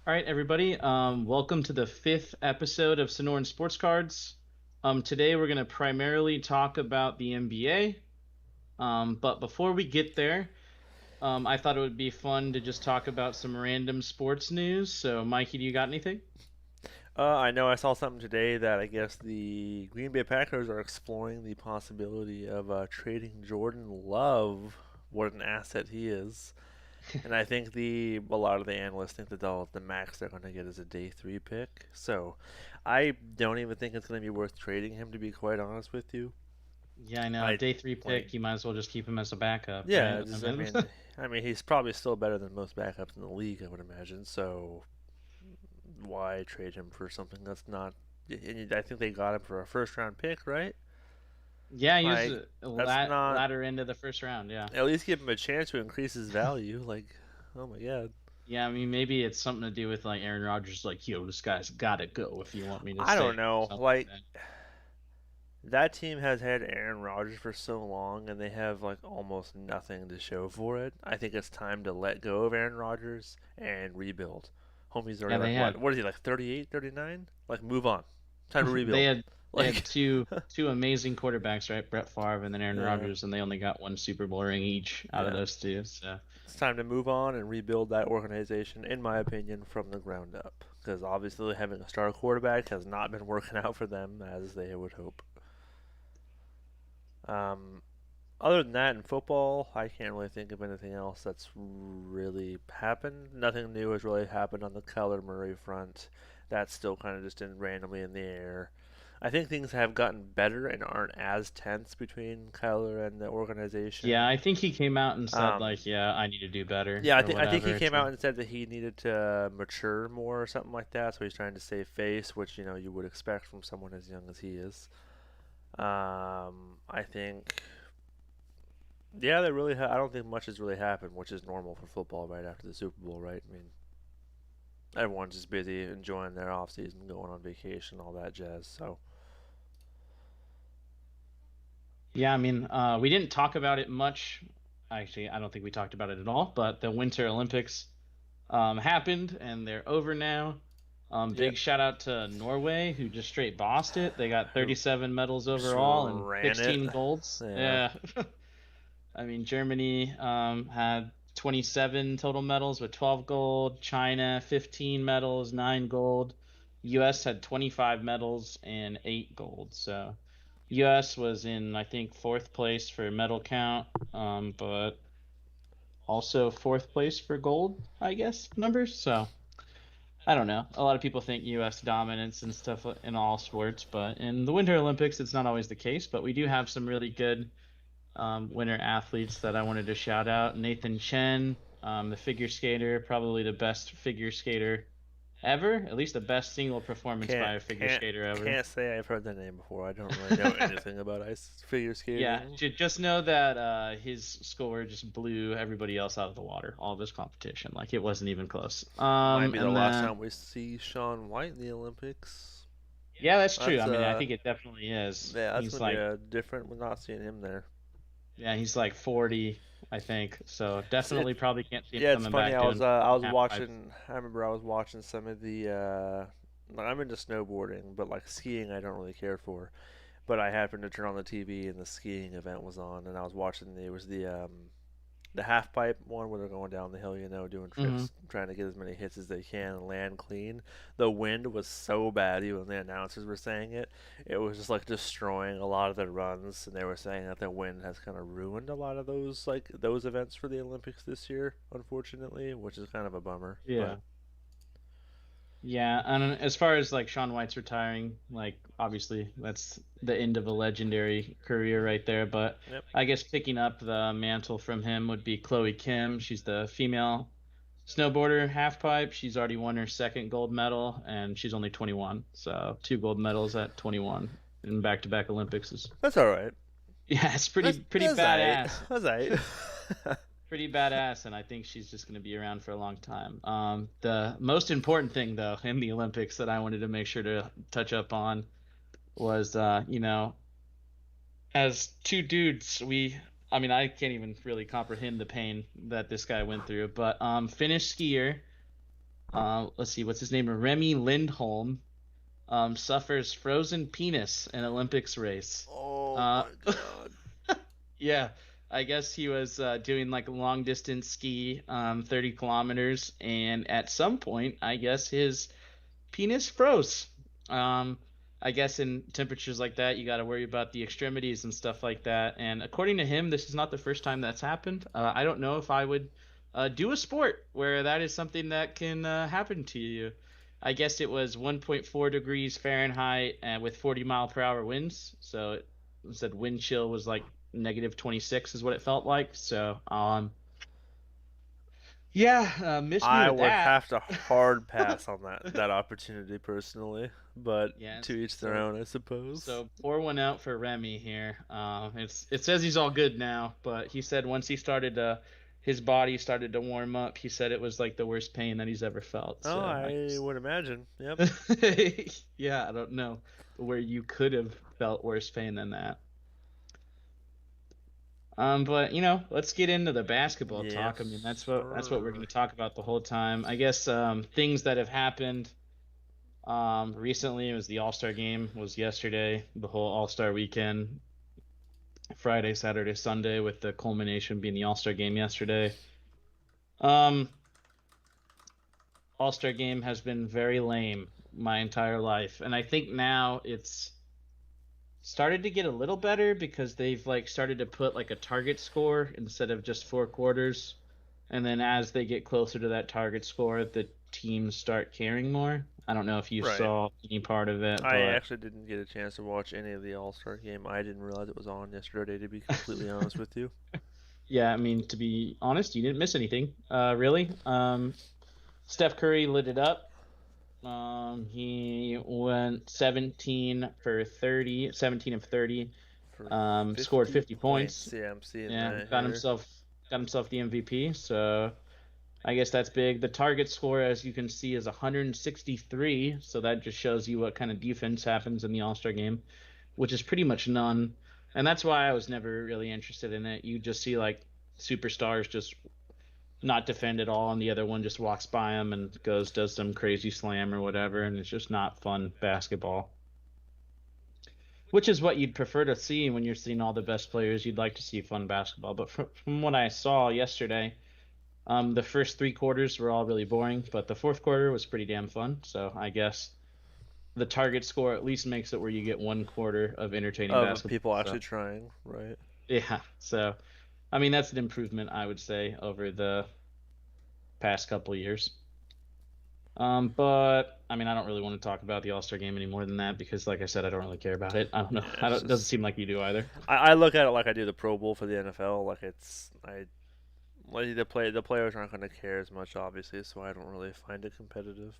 All right, everybody. Welcome to the fifth episode of Sonoran Sports Cards. Today we're going to primarily talk about the NBA. But before we get there, I thought it would be fun to just talk about some random sports news. So, Mikey, do you got anything? I know I saw something today that I guess the Green Bay Packers are exploring the possibility of trading Jordan Love. What an asset he is. And I think a lot of the analysts think that the max they're going to get is a day three pick. So I don't even think it's going to be worth trading him, to be quite honest with you. Yeah, I know. I Day three like pick. You might as well just keep him as a backup, yeah, right? just, I mean he's probably still better than most backups in the league, I would imagine. So why trade him for something that's not? And I think they got him for a first round pick, right? Yeah, he was Like a that's not. latter end of the first round. Yeah. At least give him a chance to increase his value. Like, oh my god. Yeah, I mean, maybe it's something to do with like Aaron Rodgers, like, yo, this guy's got to go if you want me to I don't stay, or know. something like Like that. that team has had Aaron Rodgers for so long, and they have like almost nothing to show for it. I think it's time to let go of Aaron Rodgers and rebuild. Homie's already Yeah, like they what? had What is he like? 38, 39? Like move on. Time to they rebuild. had they had Like, two amazing quarterbacks, right? Brett Favre and then Aaron yeah. Rodgers, and they only got one Super Bowl ring each out of Yeah. those two. So It's time to move on and rebuild that organization, in my opinion, from the ground up. Because obviously, having a star quarterback has not been working out for them as they would hope. Um, Other than that, in football, I can't really think of anything else that's really happened. Nothing new has really happened on the Kyler Murray front. That's still kind of just randomly in the air. I think things have gotten better and aren't as tense between Kyler and the yeah, organization. I think he came out and said Um, like, yeah, I need to do better Yeah, I or think I think he whatever. came So out and said that he needed to mature more or something like that. So he's trying to save face, which you would expect from someone as young as he is. I think yeah, I don't think much has really happened, which is normal for football right after the Super Bowl, right? I mean, everyone's just busy enjoying their off season, going on vacation, all that jazz. So yeah, I mean, we didn't talk about it much. Actually, I don't think we talked about it at all. But the Winter Olympics happened and they're over now. yeah, Big shout out to Norway who just straight bossed it. They got who 37 medals just overall and ran it? 16 golds. Yeah, Yeah. I mean, Germany had 27 total medals with 12 gold, China 15 medals, 9 gold. US had 25 medals and 8 gold. So US was in, I think, fourth place for medal count, but also fourth place for gold, I guess, numbers. So I don't know. A lot of people think US dominance and stuff in all sports, but in the Winter Olympics, it's not always the case. But we do have some really good winter athletes that I wanted to shout out. Nathan Chen, the figure skater, probably the best figure skater ever, at least the best single performance can't by a figure can't skater ever. can't say I've heard that name before. I don't really know anything about ice figure Yeah, skating. just know that his score just blew everybody else out of the water, all of his competition. Like it wasn't even close. Might be the And last then time we see Shaun White in the Olympics. yeah, that's true. That's I mean, I think it definitely is. yeah, that's He's gonna be like, a different. We're not seeing him there. yeah, he's like 40, I think. So It's definitely probably can't see him yeah, it's coming funny. back doing I was half pipes. watching. I remember I was watching some of the. Like, I'm into snowboarding, but like skiing, I don't really care for. But I happened to turn on the TV and the skiing event was on, and I was watching. It was the half pipe one where they're going down the hill, doing Hmm. tricks, trying to get as many hits as they can and land clean. The wind was so bad, even when the announcers were saying it, it was just like destroying a lot of the runs. And they were saying that the wind has kind of ruined a lot of those events for the Olympics this year, unfortunately, which is kind of a bummer. But Yeah. Yeah, and as far as like Shaun White's retiring, like obviously that's the end of a legendary career right there. But yep, I guess picking up the mantle from him would be Chloe Kim. She's the female snowboarder half pipe. She's already won her second gold medal, and she's only 21. So two gold medals at 21 in back-to-back Olympics is that's all right. yeah, it's pretty That's all right. badass. That's all right. Pretty badass, and I think she's just going to be around for a long time. The most important thing, though, in the Olympics that I wanted to make sure to touch up on was, as two dudes, I mean, I can't even really comprehend the pain that this guy went through, but Finnish skier, Let's see, what's his name? Remy Lindholm suffers frozen penis in Olympics race. Oh Uh, my god. yeah, I guess he was doing like a long distance ski, 30 kilometers, and at some point, I guess his penis froze. Um, I guess in temperatures like that, you got to worry about the extremities and stuff like that. And according to him, this is not the first time that's happened. I don't know if I would do a sport where that is something that can happen to you. I guess it was 1.4 degrees Fahrenheit with 40-mile-per-hour winds. So it said wind chill was like -26 is what it felt like. So yeah, miss me I with would that. have to hard pass on that opportunity personally, but to Yes. each their own, I suppose. So pour one out for Remy here. It says he's all good now, but he said once he started his body started to warm up, he said it was like the worst pain that he's ever felt. Oh, So I I guess, would imagine. Yep. yeah, I don't know where you could have felt worse pain than that. But let's get into the basketball Yes, talk. I mean, that's what we're going sir. to talk about the whole time. I guess things that have happened. Recently, it was the All-Star game was yesterday, the whole All-Star weekend, Friday, Saturday, Sunday, with the culmination being the All-Star game yesterday. Um, All-Star game has been very lame my entire life, and I think now it's started to get a little better because they've like started to put like a target score instead of just 4 quarters. And then as they get closer to that target score, the teams start caring more. I don't know if you Right. saw any part of it, I but actually didn't get a chance to watch any of the All Star game. I didn't realize it was on yesterday, to be completely honest with you. yeah, I mean, to be honest, you didn't miss anything, really. Steph Curry lit it up. He went 17 for 30, 17 of 30. For Scored 50 50 points. points. Yeah, I'm seeing Yeah, that got here. himself the MVP. So I guess that's big. The target score, as you can see, is 163. So that just shows you what kind of defense happens in the All-Star game, which is pretty much none. And that's why I was never really interested in it. You just see like superstars just not defend at all, and the other one just walks by him and does some crazy slam or whatever, and it's just not fun basketball. Which is what you'd prefer to see when you're seeing all the best players. You'd like to see fun basketball, but from what I saw yesterday, the first 3 quarters were all really boring, but the fourth quarter was pretty damn fun. So I guess the target score at least makes it where you get 1 quarter of entertaining Of basketball. people So actually trying, right? yeah, so I mean that's an improvement I would say over the past couple of years. But I mean I don't really want to talk about the All Star game any more than that because, like I said, I don't really care about it. I don't know. Yeah, I it's don't. It doesn't just seem like you do either. I look at it like I do the Pro Bowl for the NFL. Like it's I like the players aren't going to care as much, obviously, so I don't really find it competitive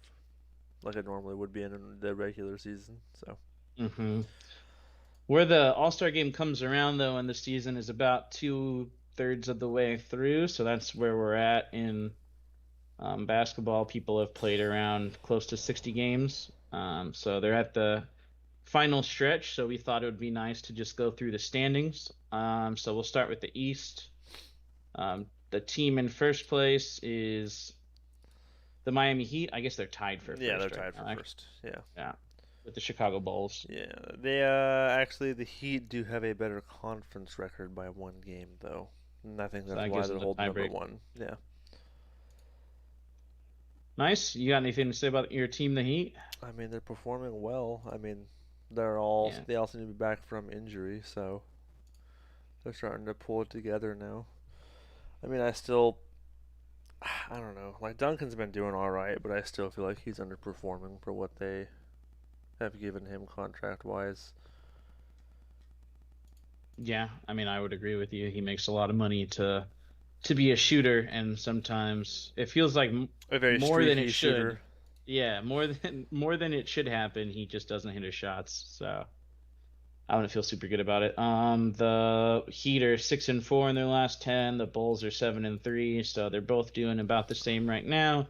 like it normally would be in the regular season. So hmm Where the All Star game comes around though, and the season is about 2/3 of the way through, so that's where we're at in basketball. People have played around close to 60 games, so they're at the final stretch. So we thought it would be nice to just go through the standings. So we'll start with the East. The team in first place is the Miami Heat. I guess they're tied for yeah, they're first right tied for now. first. Yeah. Yeah, with the Chicago Bulls. Yeah, they actually the Heat do have a better conference record by 1 game though, and I think So that's that why gives they're them the holding number tiebreak. one. Yeah, Nice. You got anything to say about your team, the Heat? I mean they're performing well. I mean Yeah. they all seem to be back from injury, so they're starting to pull it together now. I mean I don't know. Like Duncan's been doing all right, but I still feel like he's underperforming for what they have given him contract wise. Yeah, I mean, I would agree with you. He makes a lot of money to be a shooter, and sometimes it feels like A very more than it streaky should. shooter. Yeah, more than it should happen. He just doesn't hit his shots. So I wouldn't feel super good about it. The Heat are 6-4 in their last 10. The Bulls are 7-3, so they're both doing about the same right now,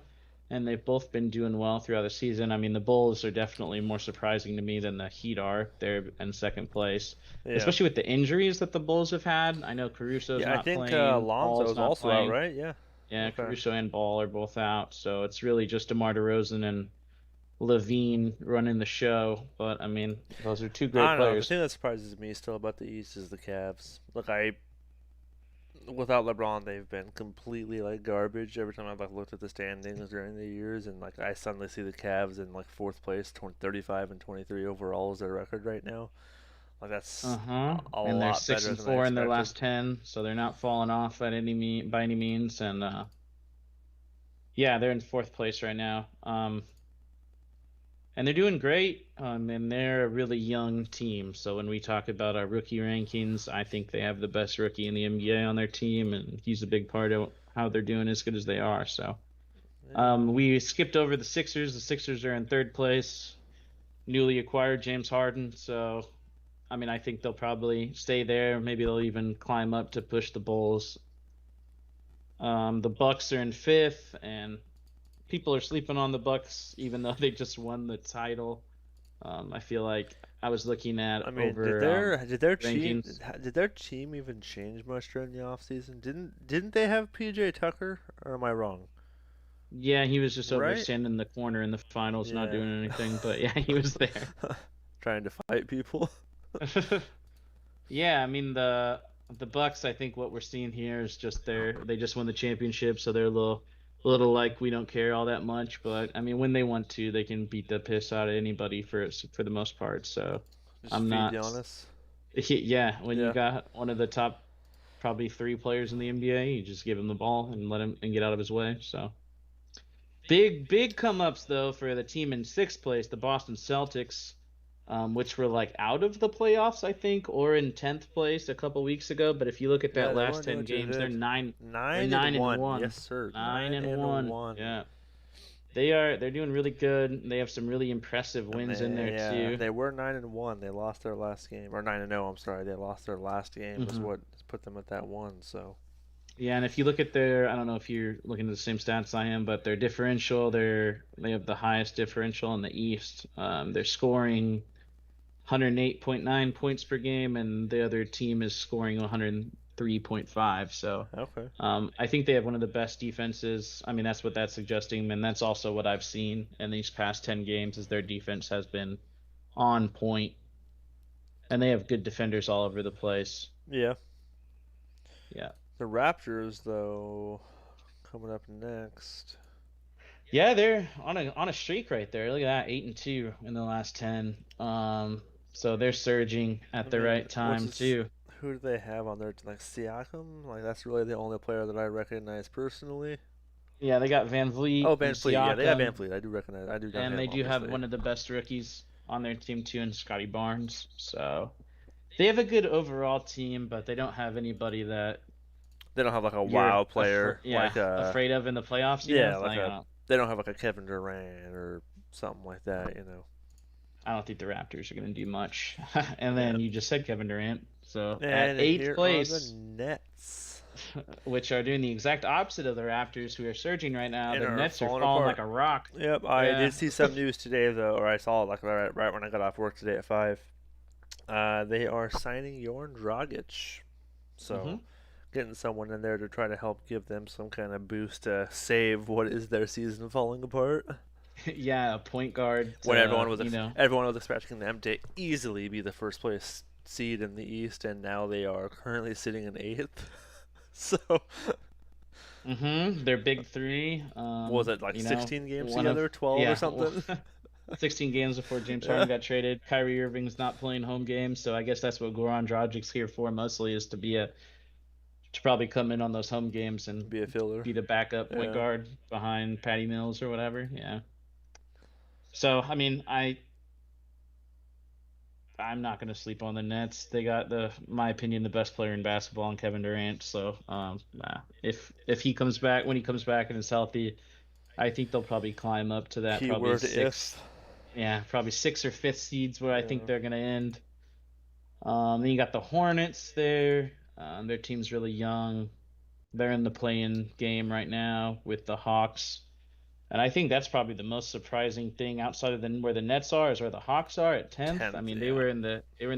and they've both been doing well throughout the season. I mean, the Bulls are definitely more surprising to me than the Heat are. They're in second place, Yeah. especially with the injuries that the Bulls have had. I know Caruso's Yeah, I not think playing, Lonzo Hall's is not also out, playing. right? Yeah. Yeah, Okay. Caruso and Ball are both out, so it's really just DeMar DeRozan and Levine running the show. But I mean, those are two I great don't know. The players. thing that surprises me still about the East is the Cavs. Look, without LeBron, they've been completely like garbage. Every time I've like looked at the standings during the years, and like I suddenly see the Cavs in like fourth place, 35 and 23 overall is their record right now. Like that's Uh-huh. a And they're lot six better and than I four in their expected. last 10, so they're not falling off at by any means. And yeah, they're in fourth place right now. And they're doing great. And they're a really young team. So when we talk about our rookie rankings, I think they have the best rookie in the NBA on their team, and he's a big part of how they're doing as good as they are. So Yeah. we skipped over the Sixers. The Sixers are in third place, newly acquired James Harden. So I mean, I think they'll probably stay there. Maybe they'll even climb up to push the Bulls. The Bucks are in fifth, and people are sleeping on the Bucks, even though they just won the title. I feel like I was looking at I mean, did over rankings. their team even change much during the offseason? Didn't they have PJ Tucker? Or am I wrong? Yeah, he was just over there Right? standing in the corner in the finals, not Yeah. doing anything. But yeah, he was there. Trying to fight people. Yeah, I mean the Bucks. I think what we're seeing here is just they just won the championship, so they're a little like we don't care all that much. But I mean, when they want to, they can beat the piss out of anybody for the most part. So Just I'm feed not. Giannis. Yeah, when you Yeah. got one of the top probably three players in the NBA, you just give him the ball and let him and get out of his way. So big come ups though for the team in sixth place, the Boston Celtics, which were like out of the playoffs, I think, or in 10th place a couple weeks ago. But if you look at Yeah, that they last weren't doing 10 too games, good. they're Nine and nine and one. one. Yes, sir. Nine Nine and and one. one. Yeah. They're doing really good. They have some really impressive And wins in there too. they were 9-1. They lost their last game, or 9-0. I'm sorry, they lost their last game. Is Hmm. what put them at that one. So Yeah, and if you look at I don't know if you're looking at the same stats I am, but their differential, they have the highest differential in the East. They're scoring 108.9 points per game, and the other team is scoring 103.5. So okay. I think they have one of the best defenses. I mean, that's what that's suggesting, and that's also what I've seen in these past 10 games is their defense has been on point, and they have good defenders all over the place. Yeah. Yeah. The Raptors, though, coming up next. Yeah, they're on a streak right there. Look at that, 8-2 in the last 10. So they're surging I at the mean, right time too. who do they have on there? Like Siakam? Like that's really the only player that I recognize personally. Yeah, they got Van Oh, Vliet and Van Fleet. Yeah, they got Van Siakam, Fleet. I do recognize. I do know and him, they do have obviously. one of the best rookies on their team too, in Scotty Barnes. So they have a good overall team, but they don't have anybody that They don't have like a wow player like afraid of in the playoffs. yeah, like Like a they don't have like a Kevin Durant or something like that. I don't think the Raptors are going to do much. And Yeah. then you just said Kevin Durant. So at And eighth here are the place, Nets. which are doing the exact opposite of the Raptors, who are surging right now. And The are Nets are falling falling like apart. a rock. Yep, I Yeah. did see some news today though, or I saw it like right when I got off work today at 5. They are signing Jorn Dragic, Hmm. so getting someone in there to try to help give them some kind of boost to save what is their season falling apart. Yeah, a point guard. When everyone was expecting them to easily be the first place seed in the East, and now they are currently sitting in 8th. So Their big three. what was it like 16 games One of together, 12 or yeah, something? 16 games before James Yeah, Harden got traded. Kyrie Irving's not playing home games, so I guess that's what Goran Dragic's here for mostly is to probably come in on those home games and be a filler. be the backup point Yeah. guard behind Patty Mills or whatever. Yeah. So I mean, I'm not gonna sleep on the Nets. They got my opinion, the best player in basketball in Kevin Durant. So nah. If he comes back when he comes back and is healthy, I think they'll probably climb up to that probably Keyword sixth. if. Yeah, probably sixth or fifth seeds where I think Yeah. they're gonna end. Then you got the Hornets there. Their team's really young. They're in the play-in game right now with the Hawks. And I think that's probably the most surprising thing outside of where the Nets are is where the Hawks are at 10th. I 10th, mean, yeah. they were in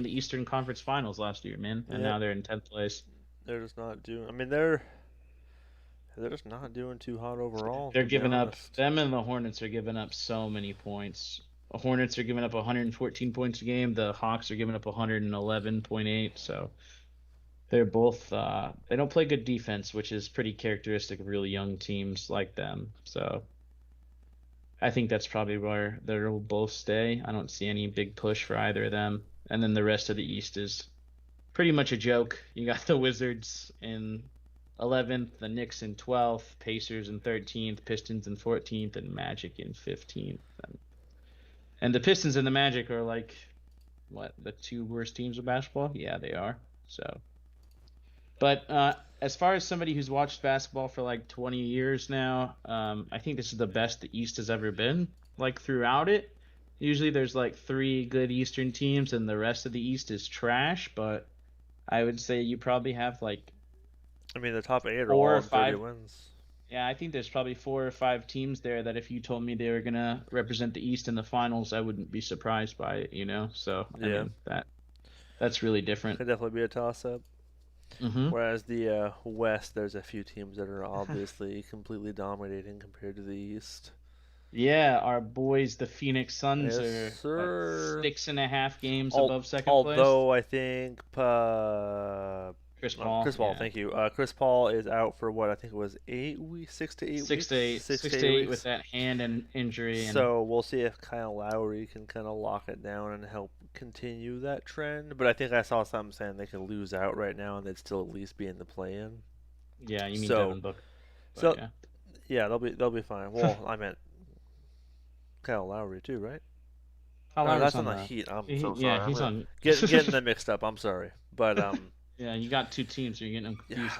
the Eastern Conference Finals last year, man, and Yep. now they're in 10th place. They're just not doing. I mean, they're They're just not doing too hot overall, They're to be giving up. honest. Them and the Hornets are giving up so many points. The Hornets are giving up 114 points a game. The Hawks are giving up 111.8. So they're both. They don't play good defense, which is pretty characteristic of really young teams like them. So I think that's probably where they'll both stay. I don't see any big push for either of them. And then the rest of the East is pretty much a joke. You got the Wizards in 11th, the Knicks in 12th, Pacers in 13th, Pistons in 14th, and Magic in 15th. And the Pistons and the Magic are like, what, the two worst teams of basketball? Yeah, they are. So, but as far as somebody who's watched basketball for like 20 years now, I think this is the best the East has ever been. Like throughout it, usually there's like three good Eastern teams, and the rest of the East is trash. But I would say you probably have like I mean, the top 8 are four all or in 30 five. wins. Yeah, I think there's probably four or five teams there that if you told me they were gonna represent the East in the finals, I wouldn't be surprised by it, you know? So, I Yeah, mean, that's really different. could definitely be a toss-up. Hmm. Whereas the West, there's a few teams that are obviously completely dominating compared to the East. Yeah, our boys, the Phoenix Suns, Yes, are what, sir. 6.5 games above second place? Although I think Chris Paul, Chris Paul, yeah. thank you. Chris Paul is out for what I think it was 8 weeks, 6 to 8 weeks, 6 to 8, 6 to 8 with weeks. that hand and injury, and So we'll see if Kyle Lowry can kind of lock it down and help continue that trend. But I think I saw something saying they can lose out right now and they'd still at least be in the play-in. yeah, you mean So, Devin Booker, but so yeah. yeah, they'll be fine. Well, I meant Kyle Lowry too, right? Kyle No, Lowry's that's on on the the, Heat. I'm so yeah, sorry. I'm he's gonna on. getting them mixed up. I'm sorry, but Yeah, you got two teams, so you're getting them yeah, confused.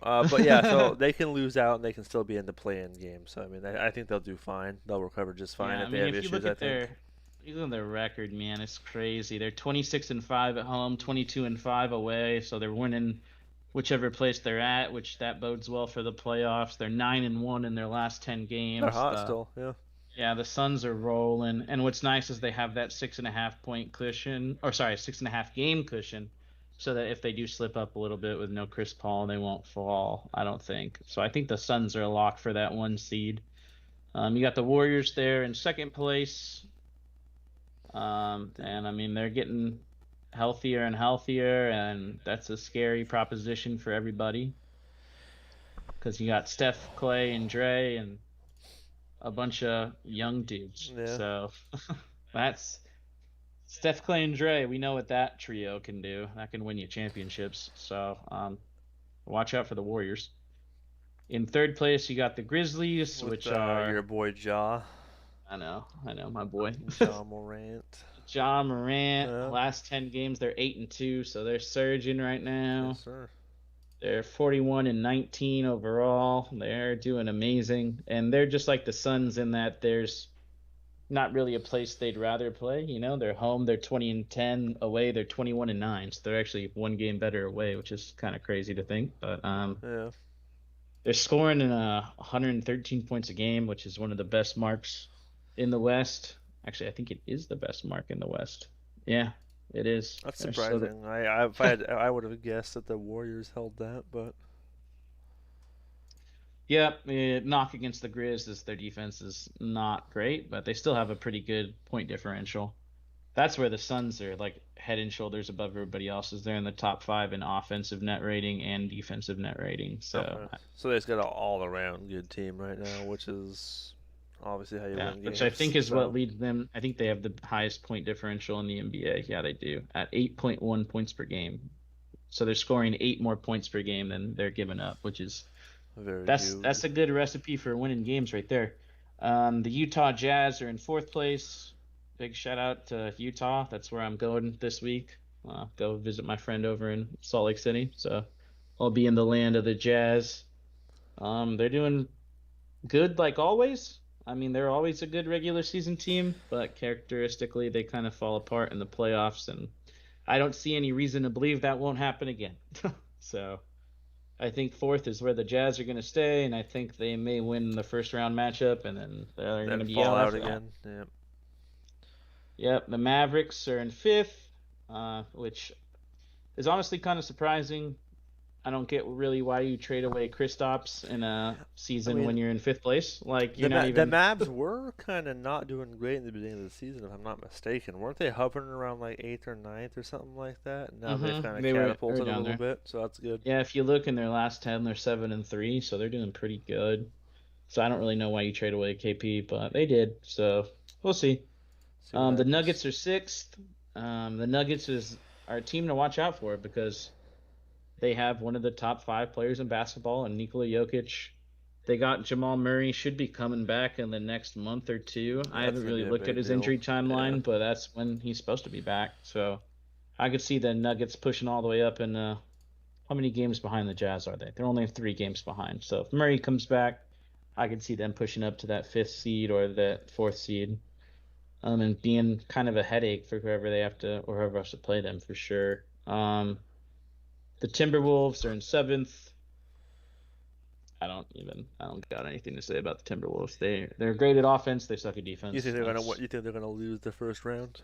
I know. But yeah, so they can lose out and they can still be in the play-in game. So I mean, I think they'll do fine. They'll recover just fine Yeah, I if they mean, have if you issues. look I at think. their record, man, it's crazy. They're 26-5 at home, 22-5 away, so they're winning whichever place they're at, which that bodes well for the playoffs. They're 9-1 in their last 10 They're games. hot still. Yeah. Yeah, the Suns are rolling, and what's nice is they have that 6.5 point cushion, or sorry, 6.5 game cushion, so that if they do slip up a little bit with no Chris Paul, they won't fall. I don't think so. I think the Suns are a lock for that one seed. You got the Warriors there in second place. And I mean, they're getting healthier and healthier, and that's a scary proposition for everybody because you got Steph, Clay, and Dre, and a bunch of young dudes. Yeah. So that's Steph, Clay, and Dre. We know what that trio can do. That can win you championships. So watch out for the Warriors. In third place, you got the Grizzlies, With which your are boy Ja, I know, my boy. Ja Morant. John Morant, Yeah. last 10 games, they're 8-2, so they're surging right Yes, now. sir. They're 41-19 overall. They're doing amazing. And they're just like the Suns in that there's not really a place they'd rather play. You know, they're home, they're 20-10, away, they're 21-9. So they're actually one game better away, which is kind of crazy to think. But Yeah. they're scoring in 113 points a game, which is one of the best marks in the West. Actually, I think it is the best mark in the West. Yeah, it is. That's They're so surprising. I would have guessed that the Warriors held that, but yeah, knock against the Grizz is their defense is not great, but they still have a pretty good point differential. That's where the Suns are like head and shoulders above everybody else. Is they're in the top five in offensive net rating and defensive net rating. So okay. So they just got an all-around good team right now, which is obviously how you yeah, win which I games. think is what So leads them. I think they have the highest point differential in the NBA. Yeah, they do at 8.1 points per game. So they're scoring 8 more points per game than they're giving up, which is very that's good. a good recipe for winning games right there. The Utah Jazz are in fourth place. Big shout out to Utah. That's where I'm going this week. Go visit my friend over in Salt Lake City. So I'll be in the land of the Jazz. They're doing good like always. I mean, they're always a good regular season team, but characteristically, they kind of fall apart in the playoffs, and I don't see any reason to believe that won't happen again. So I think fourth is where the Jazz are going to stay, and I think they may win the first round matchup, and then they're going to Then be fall out out after that. again. Yeah. Yep, the Mavericks are in fifth, which is honestly kind of surprising. I don't get really why you trade away Kristaps in a I season when mean, you're in fifth place. Like the you're not the even. Mavs were kind of not doing great in the beginning of the season, if I'm not mistaken. Weren't they hovering around like eighth or ninth or something like that? Now they've kind of They were catapulted a down little there. bit, so that's good. Yeah, if you look in their last 10, they're 7-3, so they're doing pretty good. So I don't really know why you trade away KP, but they did. So we'll see. See what The happens. Nuggets are sixth. The Nuggets is our team to watch out for because they have one of the top five players in basketball, and Nikola Jokic. They got Jamal Murray should be coming back in the next month or two. I Yeah, that's haven't gonna really be a looked at big his deal. injury Yeah, timeline, but that's when he's supposed to be back. So I could see the Nuggets pushing all the way up. And how many games behind the Jazz are they? They're only 3 games behind. So if Murray comes back, I could see them pushing up to that fifth seed or that fourth seed. And being kind of a headache for whoever they have to or whoever has to play them for sure. The Timberwolves are in seventh. I don't got anything to say about the Timberwolves. They're great at offense. They suck at you think defense. they're gonna That's what? You think they're gonna lose the first round?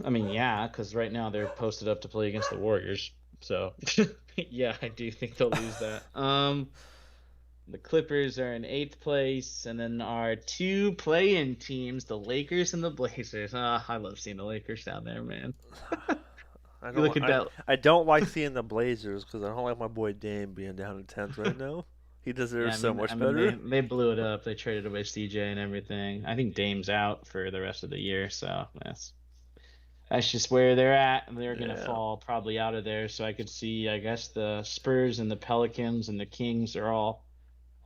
I mean, yeah, because right now they're posted up to play against the Warriors. So yeah, I do think they'll lose that. The Clippers are in eighth place, and then our two play-in teams, the Lakers and the Blazers. I love seeing the Lakers down there, man. I You don't. look at I that. I don't like seeing the Blazers because I don't like my boy Dame being down in tenth right now. He Yeah, deserves I so mean, much I mean, they better. they blew it up. They traded away CJ and everything. I think Dame's out for the rest of the year, so that's just where they're at. They're gonna Yeah, fall probably out of there. So I could see, I guess, the Spurs and the Pelicans and the Kings are all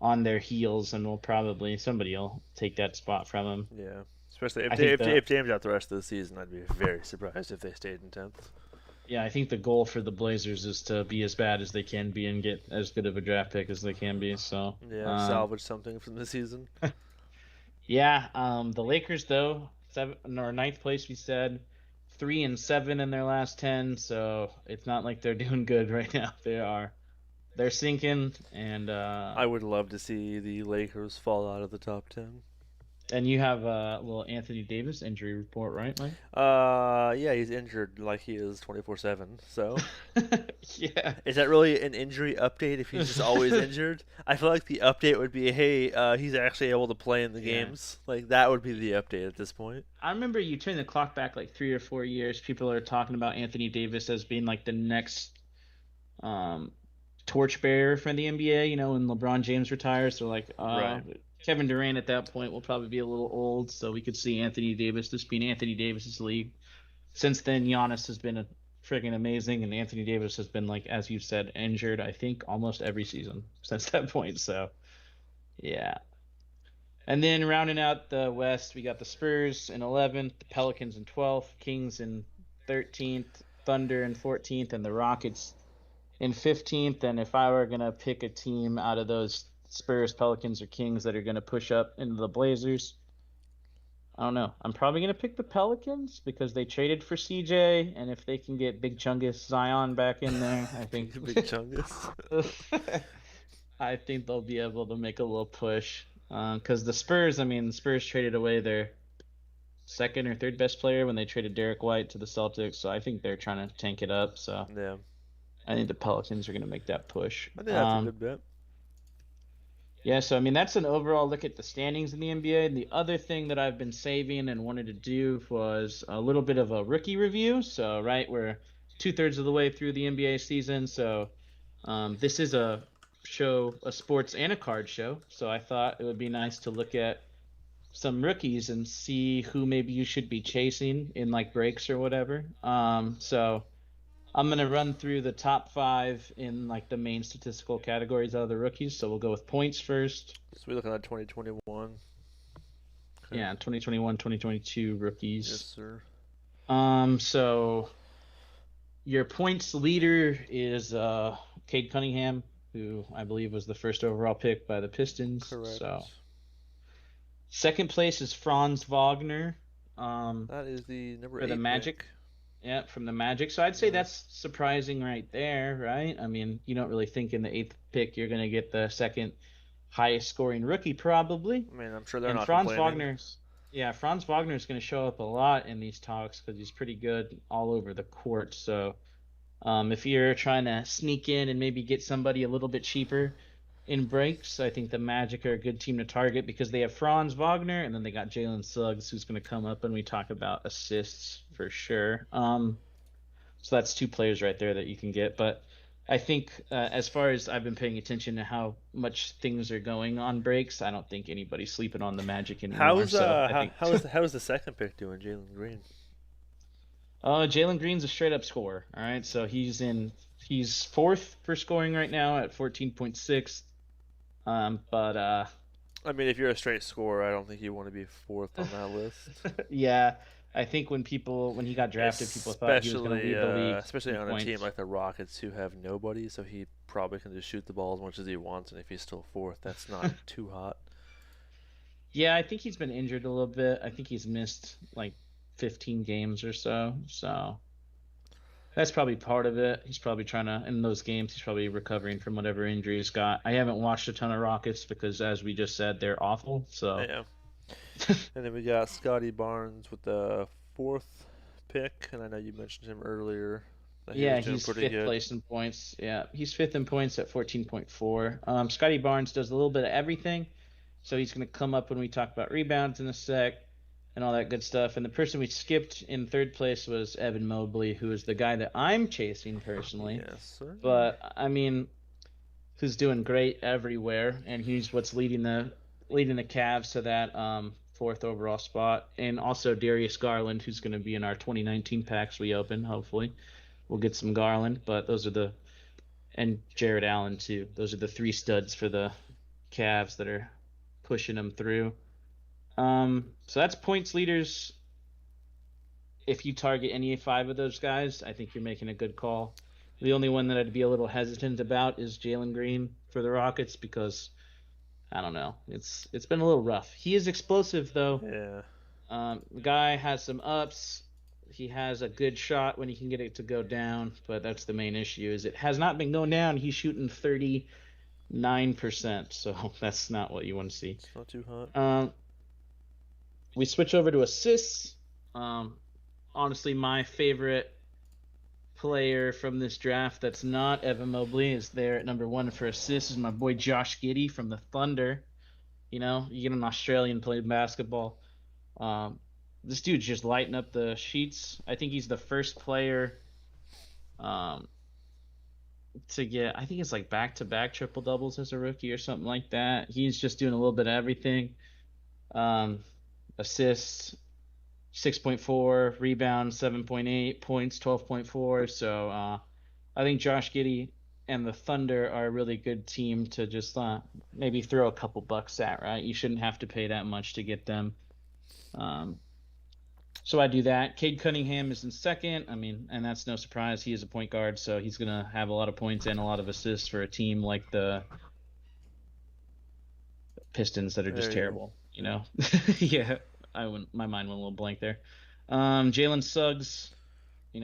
on their heels, and will probably somebody will take that spot from them. yeah. Especially if I think the If Dame's out the rest of the season, I'd be very surprised if they stayed in tenth. Yeah, I think the goal for the Blazers is to be as bad as they can be and get as good of a draft pick as they can be. So, Yeah, salvage something from the season. yeah, the Lakers though, seven or ninth place, we said 3-7 in their last 10. So it's not like they're doing good right now. They're sinking, I would love to see the Lakers fall out of the top 10. and you have a little Anthony Davis injury report, right, Mike? Yeah, he's injured like he is 24/7. So, Yeah. is that really an injury update if he's just always injured? I feel like the update would be, hey, he's actually able to play in the Yeah. games. Like that would be the update at this point. I remember you turn the clock back like 3 or 4 years. People are talking about Anthony Davis as being like the next um, torchbearer for the NBA. When LeBron James retires, they're like, Right. Kevin Durant at that point will probably be a little old, so we could see Anthony Davis just being Anthony Davis's league. Since then, Giannis has been a freaking amazing, and Anthony Davis has been like, as you said, injured. I think almost every season since that point. So yeah. And then rounding out the West, we got the Spurs in 11th, the Pelicans in 12th, Kings in 13th, Thunder in 14th, and the Rockets in 15th. And if I were going to pick a team out of those Spurs, Pelicans, or Kings that are going to push up into the Blazers, I don't know. I'm probably going to pick the Pelicans because they traded for CJ. And if they can get Big Chungus Zion back in there, I think. Big Chungus. I think they'll be able to make a little push. Because the Spurs, I mean, the Spurs traded away their second or third best player when they traded Derek White to the Celtics. So I think they're trying to tank it up. So Yeah, I think the Pelicans are going to make that push. I think that's a good bet. Yeah, so I mean, that's an overall look at the standings in the NBA. And the other thing that I've been saving and wanted to do was a little bit of a rookie review. So, right, we're 2/3 of the way through the NBA season. So this is a sports and a card show. So I thought it would be nice to look at some rookies and see who maybe you should be chasing in like breaks or whatever. So I'm gonna run through the top five in like the main statistical categories out of the rookies. So we'll go with points first. So we're looking at 2021. Okay. Yeah, 2021, 2022 Yes, rookies. sir. So your points leader is Cade Cunningham, who I believe was the first overall pick by the Pistons. Correct. So second place is Franz Wagner. That is the number For the 8 Magic. pick. Yeah, from the Magic. So I'd say Yeah. that's surprising right there, right? I mean, you don't really think in the eighth pick you're gonna get the second highest scoring rookie probably. I mean, I'm sure they're And not complaining. Franz Wagner's gonna show up a lot in these talks because he's pretty good all over the court. So If you're trying to sneak in and maybe get somebody a little bit cheaper in breaks, I think the Magic are a good team to target because they have Franz Wagner and then they got Jalen Suggs, who's going to come up when we talk about assists for sure. So that's two players right there that you can get. But I think as far as I've been paying attention to how much things are going on breaks, I don't think anybody's sleeping on the Magic anymore. How's So I think how is the second pick doing, Jalen Green? Jalen Green's a straight up scorer. All right, so he's fourth for scoring right now at 14.6. But I mean, if you're a straight scorer, I don't think you want to be fourth on that list. yeah, I think when he got drafted, people thought he was going to lead the league Especially in on a team points. like the Rockets who have nobody, so he probably can just shoot the ball as much as he wants, and if he's still fourth, that's not too hot. Yeah, I think he's been injured a little bit. I think he's missed like 15 games or so. So that's probably part of it. He's probably trying to, in those games, he's probably recovering from whatever injury he's got. I haven't watched a ton of Rockets because, as we just said, they're awful. So, Yeah. And then we got Scotty Barnes with the fourth pick, and I know you mentioned him earlier that he was yeah, doing he's pretty fifth good. place in points. Yeah, he's fifth in points at 14.4. Scotty Barnes does a little bit of everything. So he's going to come up when we talk about rebounds in a sec and all that good stuff. And the person we skipped in third place was Evan Mobley, who is the guy that I'm chasing personally. Yes, sir. But I mean, who's doing great everywhere, and he's what's leading the Cavs to that fourth overall spot. And also Darius Garland, who's going to be in our 2019 packs we open. Hopefully, we'll get some Garland. But those are and Jared Allen too. Those are the three studs for the Cavs that are pushing them through. So that's points leaders. If you target any five of those guys, I think you're making a good call. The only one that I'd be a little hesitant about is Jalen Green for the Rockets because I don't know. It's been a little rough. He is explosive though. Yeah. The guy has some ups. He has a good shot when he can get it to go down, but that's the main issue. Is it has not been going down. He's shooting 39%, so that's not what you want to see. It's not too hot. We switch over to assists. Honestly, my favorite player from this draft that's not Evan Mobley is there at number one for assists is my boy Josh Giddey from the Thunder. You know, you get an Australian playing basketball. Um, this dude's just lighting up the sheets. I think he's the first player um, to get, I think it's like back to back triple doubles as a rookie or something like that. He's just doing a little bit of everything. Um, assists, 6.4, rebounds, 7.8, points, 12.4. So I think Josh Giddey and the Thunder are a really good team to just maybe throw a couple bucks at, right? You shouldn't have to pay that much to get them. Um, so I do that. Cade Cunningham is in second. I mean, and that's no surprise. He is a point guard, so he's going to have a lot of points and a lot of assists for a team like the Pistons that are just There you go. terrible, you know? Yeah, my mind went a little blank there. Jalen Suggs, I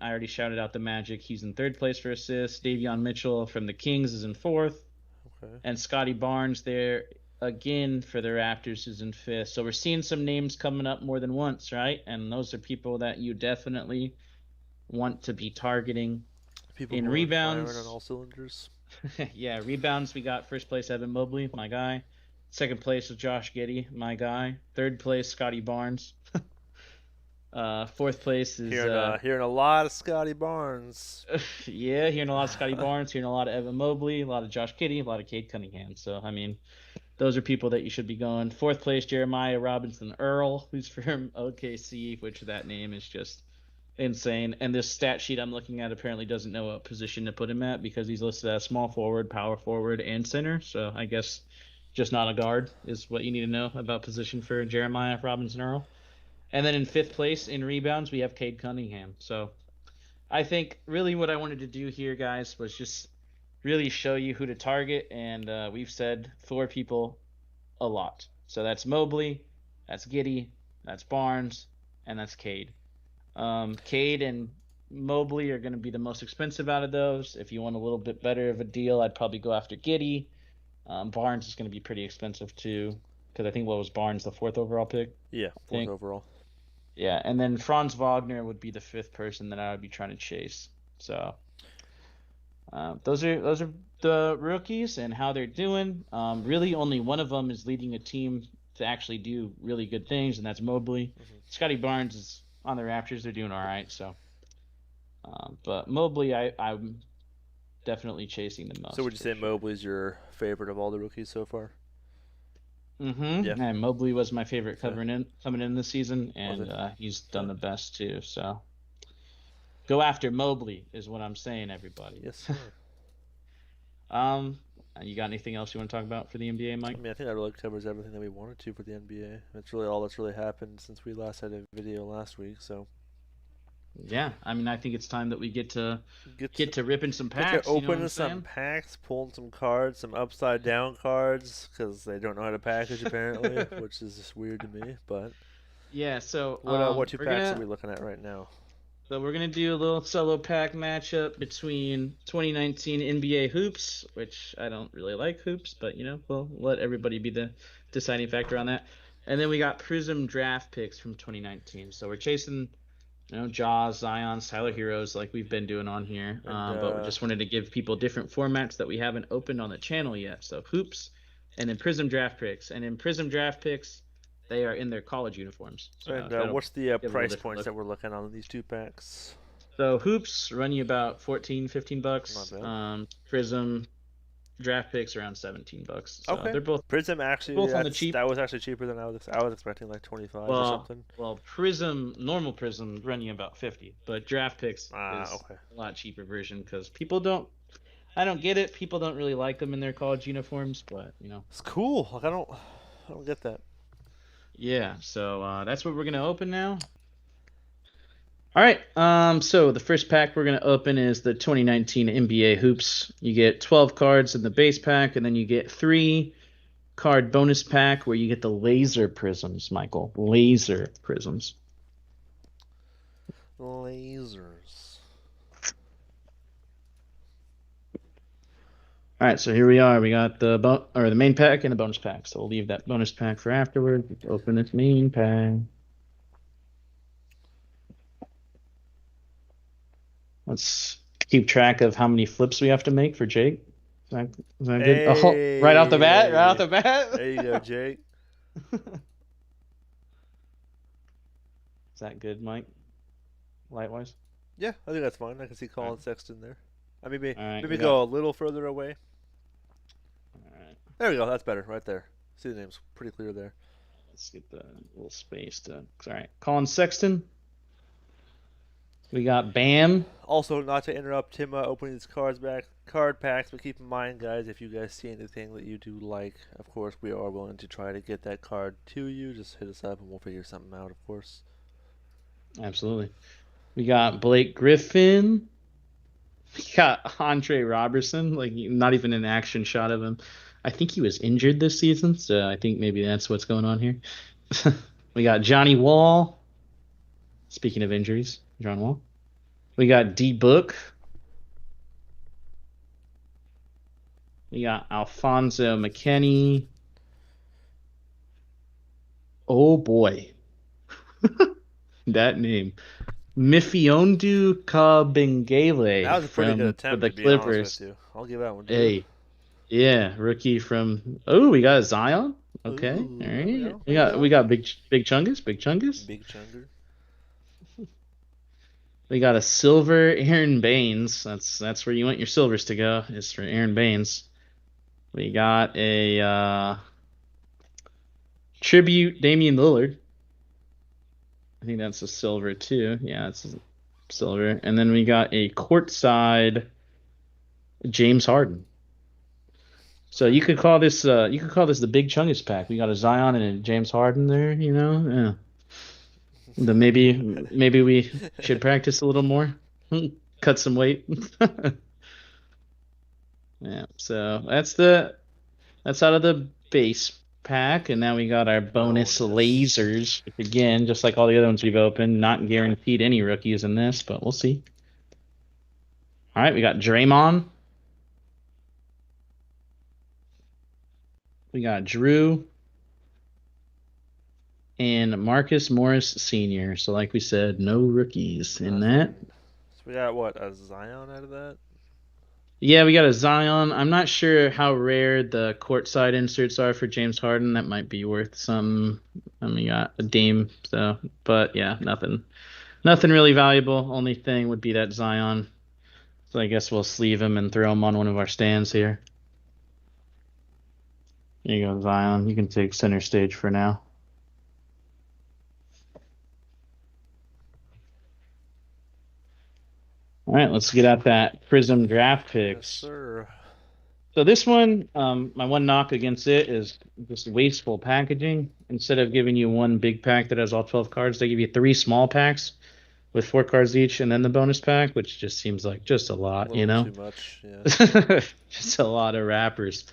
already shouted out the Magic. He's in third place for assists. Davion Mitchell from the Kings is in fourth. Okay. And Scotty Barnes there again for the Raptors is in fifth. So we're seeing some names coming up more than once, right? And those are people that you definitely want to be targeting. People In who are firing on rebounds, all cylinders. yeah, rebounds we got first place Evan Mobley, my guy. Second place was Josh Giddey, my guy. Third place Scotty Barnes. Fourth place is Hearing a lot of Scotty Barnes. yeah, hearing a lot of Scotty Barnes, hearing a lot of Evan Mobley, a lot of Josh Giddey, a lot of Cade Cunningham. So I mean, those are people that you should be going. Fourth place Jeremiah Robinson Earl, who's from OKC, which that name is just insane. And this stat sheet I'm looking at apparently doesn't know what position to put him at because he's listed as small forward, power forward, and center. So I guess just not a guard is what you need to know about position for Jeremiah Robinson Earl. And then in fifth place in rebounds, we have Cade Cunningham. So I think really what I wanted to do here, guys, was just really show you who to target. And we've said four people a lot. So that's Mobley, that's Giddey, that's Barnes, and that's Cade. Cade and Mobley are going to be the most expensive out of those. If you want a little bit better of a deal, I'd probably go after Giddey. Barnes is going to be pretty expensive too, because I think what was Barnes, the fourth overall pick? Yeah, I fourth think. overall. Yeah, and then Franz Wagner would be the fifth person that I would be trying to chase. So those are the rookies and how they're doing. Really, only one of them is leading a team to actually do really good things, and that's Mobley. Scotty Barnes is on the Raptors; they're doing all right. So, but Mobley, I'm definitely chasing the So most would you for say sure. Mobley's your favorite of all the rookies so far? Yeah. And Mobley was my favorite Okay. coming in this season, Was and it? he's done Okay. the best too. So go after Mobley is what I'm saying, everybody. Yes, sir. Um, you got anything else you want to talk about for the NBA, I Mike? mean, I think that really covers everything that we wanted to for the NBA. That's really all that's really happened since we last had a video last week. So Yeah, I mean, I think it's time that we get get to ripping some get to packs. You know what I'm open some saying? packs, pulling some cards, some upside down cards, because they don't know how to package apparently, which is just weird to me. But Yeah. So what two packs are we looking at right now? we're gonna do a little solo pack matchup between 2019 NBA hoops, which I don't really like hoops, but we'll let everybody be the deciding factor on that. And then we got Prizm draft picks from 2019. So we're chasing Jaws, Zion, Tyler Heroes, like we've been doing on here. And But we just wanted to give people different formats that we haven't opened on the channel yet. So hoops, and then Prizm draft picks, and in Prizm draft picks, they are in their college uniforms. So that'll what's the give a little price different points look. that we're looking on these two packs? So hoops run you about 14, 15 Not bucks. bad. Prizm draft picks around 17 bucks. So Okay. they're Prizm actually both on the cheap. that was actually cheaper than I was expecting, like 25 or Well, something. Prizm, normal Prizm run you about 50, but draft picks Ah, is okay. a lot cheaper version because I don't get it. People don't really like them in their college uniforms, but It's cool. Like I don't get that. yeah. So that's what we're gonna open now. All right. So the first pack we're gonna open is the 2019 NBA hoops. You get 12 cards in the base pack, and then you get 3 card bonus pack where you get the laser prisms, Michael. Laser prisms. Lasers. All right, so here we are. We got the main pack and the bonus pack. So we'll leave that bonus pack for afterward. Open this main pack. Let's keep track of how many flips we have to make for Jake. Is that good? Oh, right off the bat, right off Hey, the bat. there you go, Jake. Is that good, Mike? Lightwise. Yeah, I think that's fine. I can see Colin Sexton there. I maybe All right, maybe go a little further away. All right. There we go. That's better, right there. See the name's pretty clear there. Let's get the little space to. All right, Colin Sexton. We got Bam. Also, not to interrupt Tim opening his card packs, but keep in mind, guys, if you guys see anything that you do like, of course, we are willing to try to get that card to you. Just hit us up and we'll figure something out, of course. Absolutely. We got Blake Griffin. We got Andre Robertson. Like not even an action shot of him. I think he was injured this season, so I think maybe that's what's going on here. We got Johnny Wall. Speaking of injuries, John Wall. We got D Book. We got Alfonso McKinney. Oh boy. That name. Mifiondu That Kabengele was a pretty good for attempt, the to be honest with Clippers. you. I'll give that one to you. Hey, yeah, rookie from. Oh, we got Zion. Okay, all Ooh, there we right. go. There we We go. got Big Chungus, Big Chungus. Big chunger. We got a silver Aaron Baines. That's where you want your silvers to go. Is for Aaron Baines. We got a tribute Damian Lillard. I think that's a silver too. Yeah, it's a silver. And then we got a courtside James Harden. So you could call this the Big Chungus pack. We got a Zion and a James Harden there, Yeah. Then maybe we should practice a little more. Cut some weight. Yeah. So that's out of the base pack, and now we got our bonus lasers. Which again, just like all the other ones we've opened, not guaranteed any rookies in this, but we'll see. All right, we got Draymond. We got Drew and Marcus Morris Sr. So like we said, no rookies in that. So we got what, a Zion out of that? Yeah, we got a Zion. I'm not sure how rare the courtside inserts are for James Harden. That might be worth some. And we got a Dame, so but yeah, nothing really valuable. Only thing would be that Zion. So I guess we'll sleeve him and throw him on one of our stands here. There you go, Zion. You can take center stage for now. All right, let's get at that Prizm Draft Yes, Picks. sir. So this one, my one knock against it is just wasteful packaging. Instead of giving you one big pack that has all 12 cards, they give you 3 small packs with 4 cards each, and then the bonus pack, which just seems like just a A lot, you little know? too much, yeah. Just a lot of wrappers.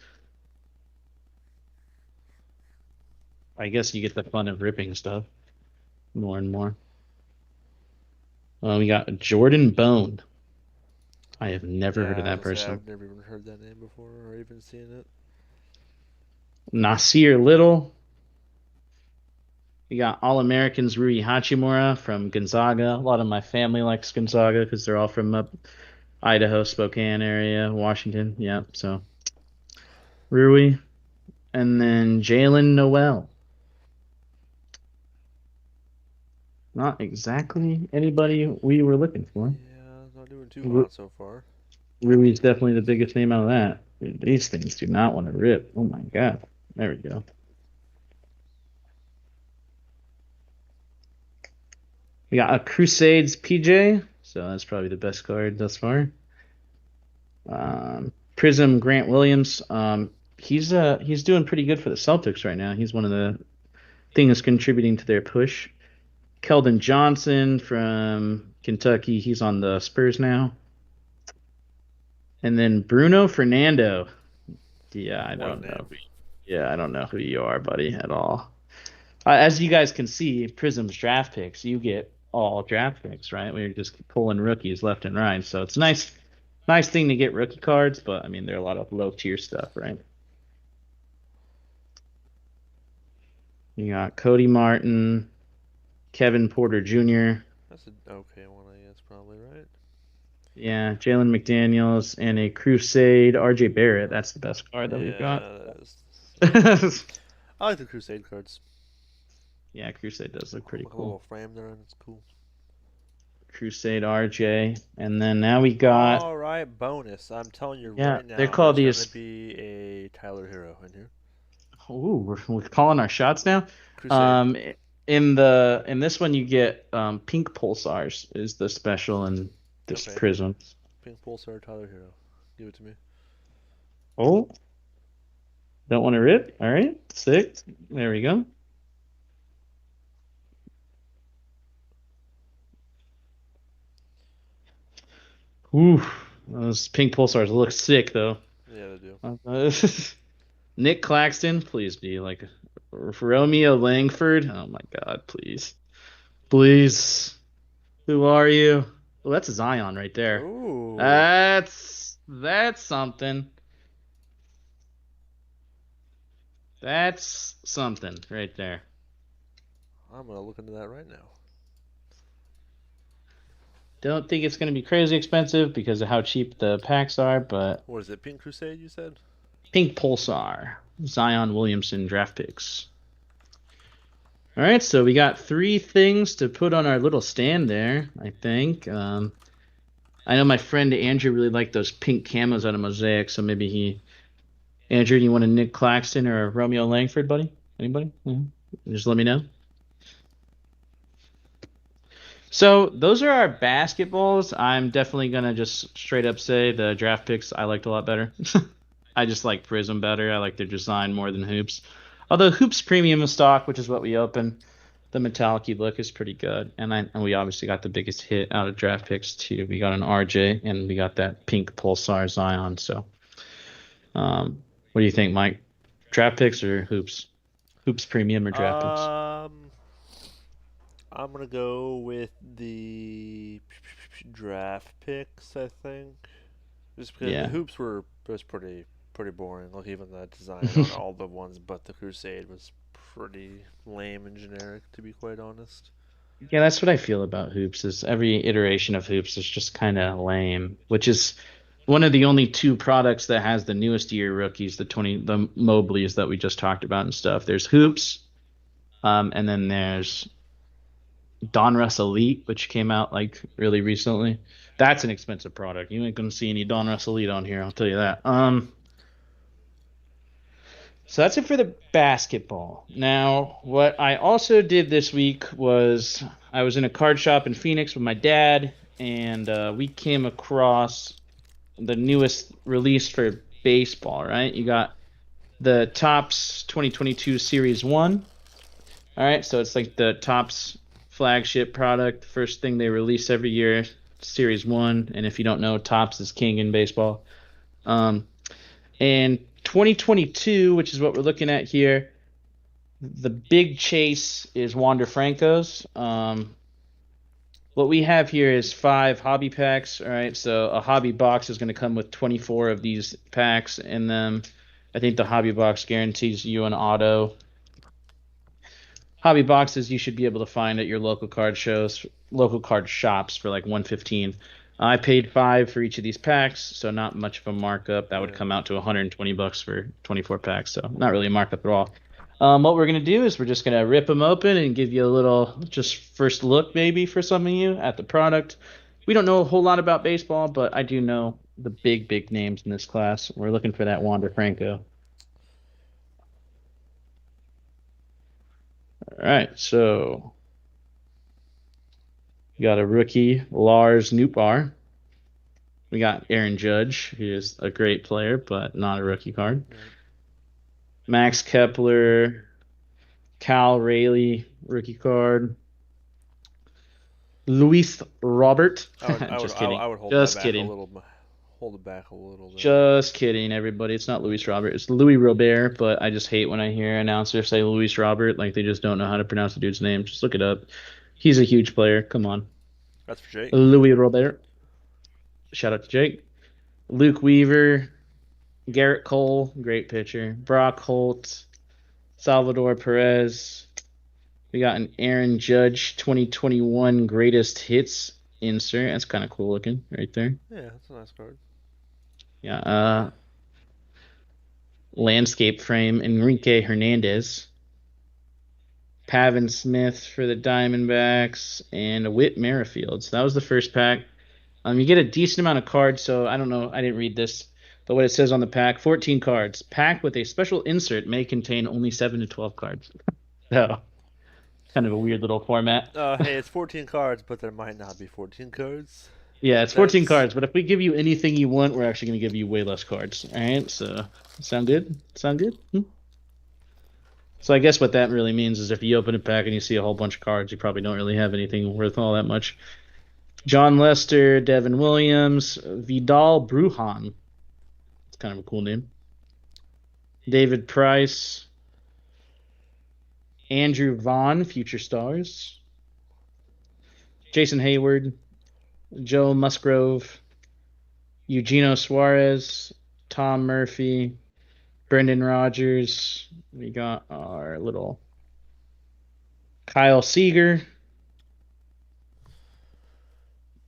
I guess you get the fun of ripping stuff more and more. We got Jordan Bone. I have never heard of Yeah, I that was gonna say, person. I've never even heard that name before or even seen it. Nasir Little. We got All Americans Rui Hachimura from Gonzaga. A lot of my family likes Gonzaga because they're all from up Idaho, Spokane area, Washington. Yeah, so Rui. And then Jalen Noel. Not exactly anybody we were looking for. Yeah, it's not doing too hot so far. Rui's definitely the biggest name out of that. Dude, these things do not want to rip. Oh my God. There we go. We got a Crusades PJ. So that's probably the best card thus far. Prizm Grant Williams. He's doing pretty good for the Celtics right now. He's one of the things contributing to their push. Keldon Johnson from Kentucky. He's on the Spurs now. And then Bruno Fernando. Yeah, I What a don't know. name. Yeah, I don't know who you are, buddy, at all. As you guys can see, Prism's draft picks, you get all draft picks, right? We're just pulling rookies left and right. So it's nice thing to get rookie cards, but I mean, there are a lot of low tier stuff, right? You got Cody Martin, Kevin Porter Jr., That's an okay one, I guess, probably, right? yeah, Jalen McDaniels, and a Crusade RJ Barrett. That's the best card that we've got. Yeah, that is nice. I like the Crusade cards. Yeah, Crusade does look pretty Like a cool. little frame there, and it's cool. Crusade RJ, and then now we got, All right, bonus. I'm telling you yeah, right they're now, called there's going to these. be a Tyler Hero in here. Ooh, we're calling our shots now. Crusade. Um, in this one you get pink pulsars is the special in this Okay. prism. Pink Pulsar, Tyler Hero. Give it to me. Oh, don't want to rip. All right, 6. There we go. Ooh, those pink pulsars look sick though. Yeah, they do. Nick Claxton, please be like Romeo Langford. Oh my God, please, please. Who are you? Oh, that's Zion right there. Ooh. That's something. That's something right there. I'm going to look into that right now. Don't think it's going to be crazy expensive because of how cheap the packs are, but What is it? Pink Crusade, you said? Pink Pulsar, Zion Williamson draft picks. All right, so we got 3 things to put on our little stand there, I think. I know my friend Andrew really liked those pink camos out of Mosaic, so maybe he. Andrew, do you want a Nick Claxton or a Romeo Langford, buddy? Anybody? Just let me know. So those are our basketballs. I'm definitely gonna just straight up say the draft picks I liked a lot better. I just like Prizm better. I like their design more than Hoops. Although Hoops Premium Stock, which is what we open, the metallic look is pretty good. And we obviously got the biggest hit out of draft picks too. We got an RJ and we got that pink Pulsar Zion. So, what do you think, Mike? Draft picks or Hoops? Hoops Premium or draft picks? I'm going to go with the draft picks, I think. Just because the Yeah. hoops were was pretty boring. Like even the design on all the ones but the Crusade was pretty lame and generic, to be quite honest. Yeah, that's what I feel about Hoops. Is every iteration of Hoops is just kind of lame, which is one of the only two products that has the newest year rookies, the Mobleys that we just talked about and stuff. There's Hoops, and then there's Donruss Elite, which came out like really recently. That's an expensive product. You ain't gonna see any Donruss Elite on here, I'll tell you that. So that's it for the basketball. Now, what I also did this week was I was in a card shop in Phoenix with my dad, and we came across the newest release for baseball, right? You got the Topps 2022 Series 1. All right, so it's like the Topps flagship product, first thing they release every year, Series 1. And if you don't know, Topps is king in baseball. And 2022, which is what we're looking at here, the big chase is Wander Franco's. What we have here is 5 hobby packs. All right, so a hobby box is going to come with 24 of these packs, and then I think the hobby box guarantees you an auto. Hobby boxes you should be able to find at your local card shops for like 115. I paid 5 for each of these packs, so not much of a markup. That would come out to 120 bucks for 24 packs, so not really a markup at all. What we're gonna do is we're just gonna rip them open and give you a little just first look maybe for some of you at the product. We don't know a whole lot about baseball, but I do know the big names in this class. We're looking for that Wander Franco. All right, so we got a rookie, Lars Nootbaar. We got Aaron Judge, who is a great player, but not a rookie card. Max Kepler, Cal Rayleigh, rookie card. Luis Robert. Just kidding. I would hold Just that back kidding. a little. Hold it back a little bit. Just kidding, everybody. It's not Luis Robert. It's Louis Robert, but I just hate when I hear announcers say Luis Robert. Like they just don't know how to pronounce the dude's name. Just look it up. He's a huge player. Come on. That's for Jake. Louis Robert. Shout out to Jake. Luke Weaver. Garrett Cole, great pitcher. Brock Holt. Salvador Perez. We got an Aaron Judge 2021 greatest hits insert. That's kind of cool looking right there. Yeah, that's a nice card. Yeah. Landscape frame, Enrique Hernandez. Pavin Smith for the Diamondbacks, and a Whit Merrifield. So that was the first pack. You get a decent amount of cards, so I don't know. I didn't read this, but what it says on the pack, 14 cards. Pack with a special insert may contain only 7 to 12 cards. So, kind of a weird little format. Hey, it's 14 cards, but there might not be 14 cards. Yeah, it's 14 cards, but if we give you anything you want, we're actually going to give you way less cards. All right, so sound good? Sound good? So I guess what that really means is if you open a pack and you see a whole bunch of cards, you probably don't really have anything worth all that much. John Lester, Devin Williams, Vidal Brujan. It's kind of a cool name. David Price, Andrew Vaughn, Future Stars. Jason Hayward, Joe Musgrove, Eugenio Suarez, Tom Murphy, Brendan Rodgers. We got our little Kyle Seager,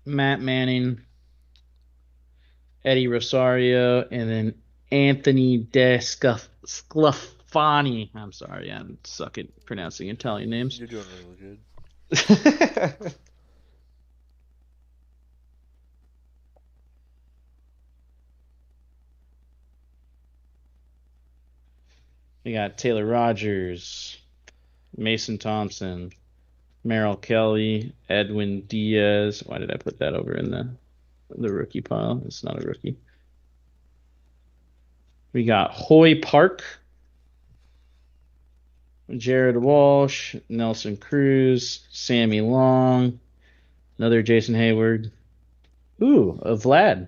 Matt Manning, Eddie Rosario, and then Anthony Desclafani. I'm sorry, I suck at pronouncing Italian names. You're doing really good. We got Taylor Rogers, Mason Thompson, Merrill Kelly, Edwin Diaz. Why did I put that over in the rookie pile? It's not a rookie. We got Hoy Park, Jared Walsh, Nelson Cruz, Sammy Long, another Jason Hayward. Ooh, a Vladdy.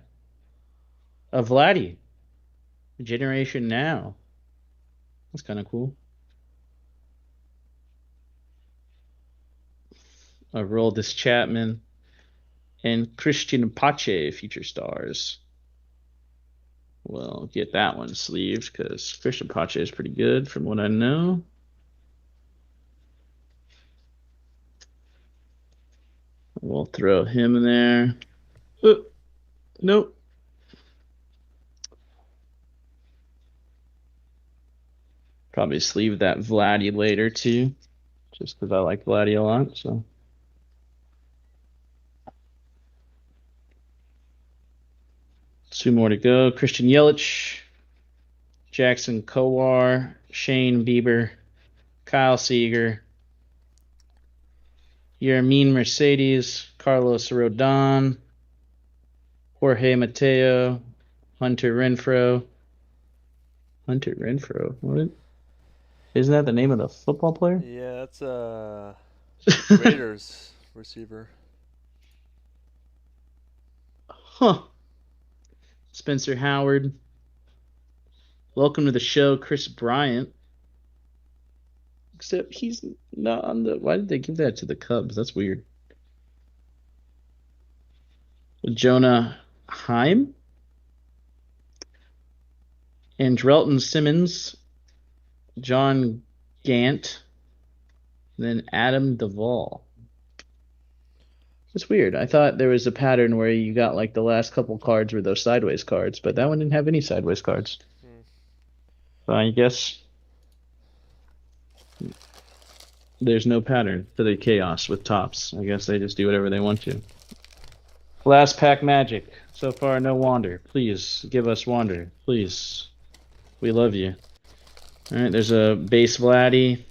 Generation Now. That's kind of cool. Aroldis Chapman and Christian Pache, Future Stars. We'll get that one sleeved because Christian Pache is pretty good from what I know. we'll throw him in there. Nope. Probably sleeve that Vladdy later too, just because I like Vladdy a lot. So 2 more to go. Christian Yelich, Jackson Kowar, Shane Bieber, Kyle Seager, Yermin Mercedes, Carlos Rodon, Jorge Mateo, Hunter Renfroe. Hunter Renfroe? What? Isn't that the name of the football player? Yeah, that's Raiders receiver. Huh. Spencer Howard. Welcome to the show, Chris Bryant. Except he's not on the. Why did they give that to the Cubs? That's weird. Jonah Heim. Andrelton Simmons. John Gant. Then Adam Duvall. It's weird. I thought there was a pattern where you got like the last couple cards were those sideways cards, but that one didn't have any sideways cards. So I guess there's no pattern to the chaos with tops. I guess they just do whatever they want to. Last pack magic. So far, no Wander. Please give us Wander. Please. We love you. All right, there's a base Vladdy.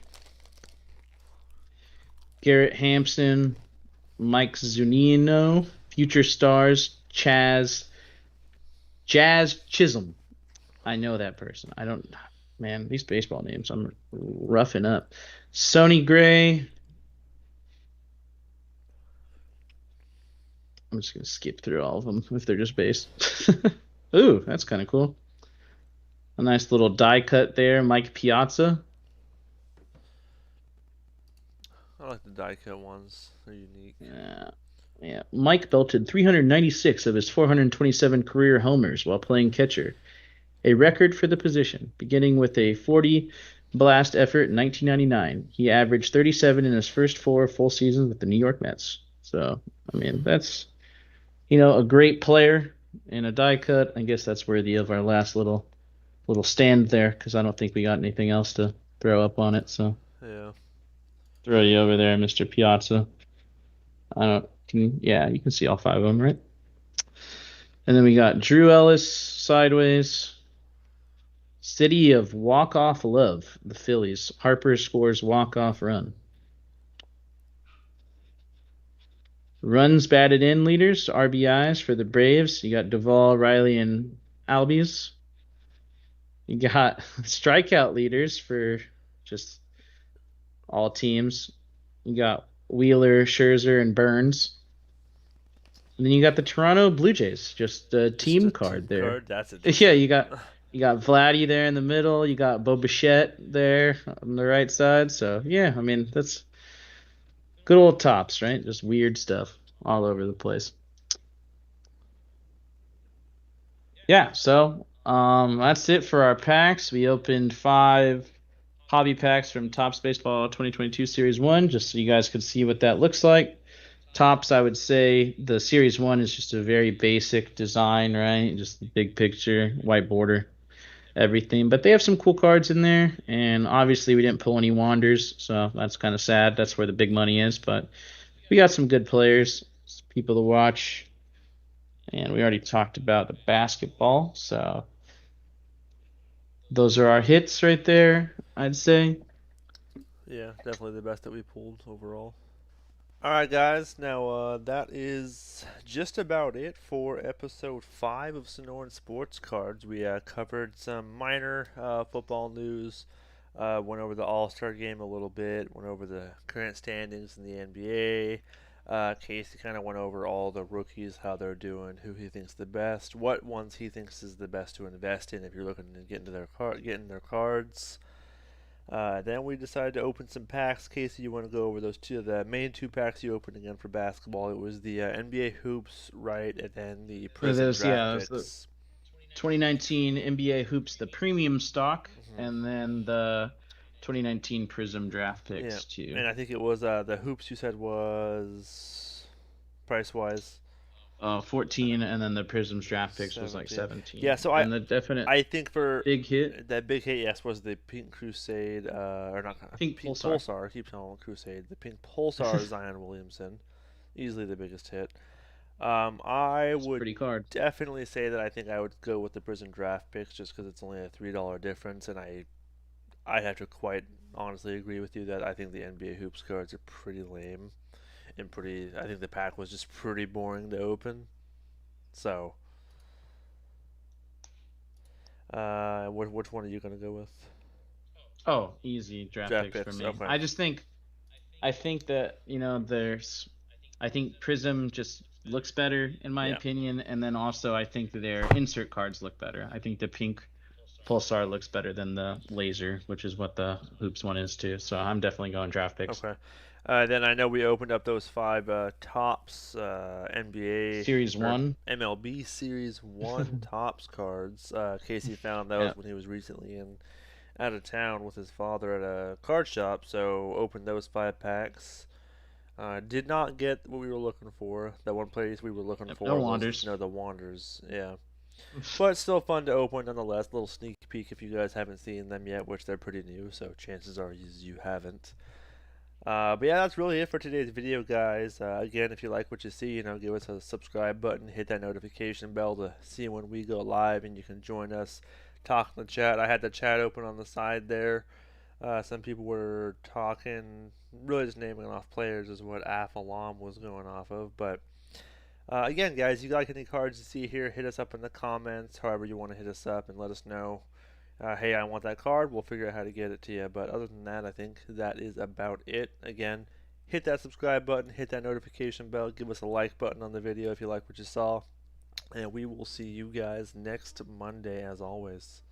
Garrett Hampson. Mike Zunino. Future Stars. Jazz Chisholm. I know that person. I don't... Man, these baseball names, I'm roughing up. Sonny Gray. I'm just going to skip through all of them if they're just base. Ooh, that's kind of cool. A nice little die cut there. Mike Piazza. I like the die cut ones. They're unique. Yeah. Mike belted 396 of his 427 career homers while playing catcher. A record for the position, beginning with a 40 blast effort in 1999. He averaged 37 in his first 4 full seasons with the New York Mets. So, I mean, that's, a great player and a die cut. I guess that's worthy of our last little stand there, because I don't think we got anything else to throw up on it. So, yeah. Throw you over there, Mr. Piazza. You can see all 5 of them, right? And then we got Drew Ellis sideways. City of Walk-Off Love, the Phillies. Harper scores walk-off run. Runs batted in leaders, RBIs for the Braves. You got Duvall, Riley, and Albies. You got strikeout leaders for just all teams. You got Wheeler, Scherzer, and Burns. And then you got the Toronto Blue Jays, just a team card there. That's interesting. Yeah, you got Vladdy there in the middle. You got Bo Bichette there on the right side. So, yeah, I mean, that's good old tops, right? Just weird stuff all over the place. Yeah, so that's it for our packs. We opened 5 hobby packs from Topps Baseball 2022 Series 1, just so you guys could see what that looks like. Topps, I would say the Series 1 is just a very basic design, right? Just the big picture, white border, everything. But they have some cool cards in there, and obviously we didn't pull any Wanders, so that's kind of sad. That's where the big money is, but we got some good players, some people to watch, and we already talked about the basketball, so those are our hits right there, I'd say. Yeah, definitely the best that we pulled overall. Alright guys, now that is just about it for episode 5 of Sonoran Sports Cards. We covered some minor football news, went over the All-Star game a little bit, went over the current standings in the NBA. Casey kind of went over all the rookies, how they're doing, who he thinks the best, what ones he thinks is the best to invest in if you're looking to get into their cards. Then we decided to open some packs. Casey, you want to go over the main 2 packs you opened again for basketball? It was the NBA Hoops, right, and then the Prizm Draft picks. 2019 NBA Hoops, the premium stock, and then the 2019 Prizm Draft picks too. And I think it was the Hoops you said was price wise? 14, and then the Prizm's draft picks was like 17. Yeah, 17. so And the definite I think for big hit, that big hit, yes, was the Pink Crusade, or not Pink Pink Pulsar. Pulsar. I keep calling it Crusade. The Pink Pulsar Zion Williamson, easily the biggest hit. I It's a would pretty card. definitely say that I think I would go with the Prizm draft picks just because it's only a $3 difference, and I have to quite honestly agree with you that I think the NBA hoops cards are pretty lame and pretty. I think the pack was just pretty boring to open. So, which one are you gonna go with? Oh, easy draft Draft picks for picks. me. Okay. I think that, I think Prism just looks better in my Yeah. opinion, and then also I think that their insert cards look better. I think the pink Pulsar looks better than the laser, which is what the Hoops one is too. So I'm definitely going draft picks. Okay. Then I know we opened up those five tops NBA Series or 1. MLB Series 1 tops cards. Casey found those Yeah. when he was recently in out of town with his father at a card shop, so opened those 5 packs. Did not get what we were looking for. The one place we were looking for No was Wanders. the Wanderers. Yeah. But still fun to open nonetheless. Little sneak peek if you guys haven't seen them yet, which they're pretty new, so chances are you haven't. But yeah, that's really it for today's video, guys. Again, if you like what you see, give us a subscribe button, hit that notification bell to see when we go live, and you can join us, talk in the chat. I had the chat open on the side there. Some people were talking, really just naming off players is what Alam was going off of. But again, guys, if you like any cards you see here, hit us up in the comments, however you want to hit us up, and let us know hey, I want that card. We'll figure out how to get it to you. But other than that, I think that is about it. Again, hit that subscribe button, hit that notification bell, give us a like button on the video if you like what you saw. And we will see you guys next Monday as always.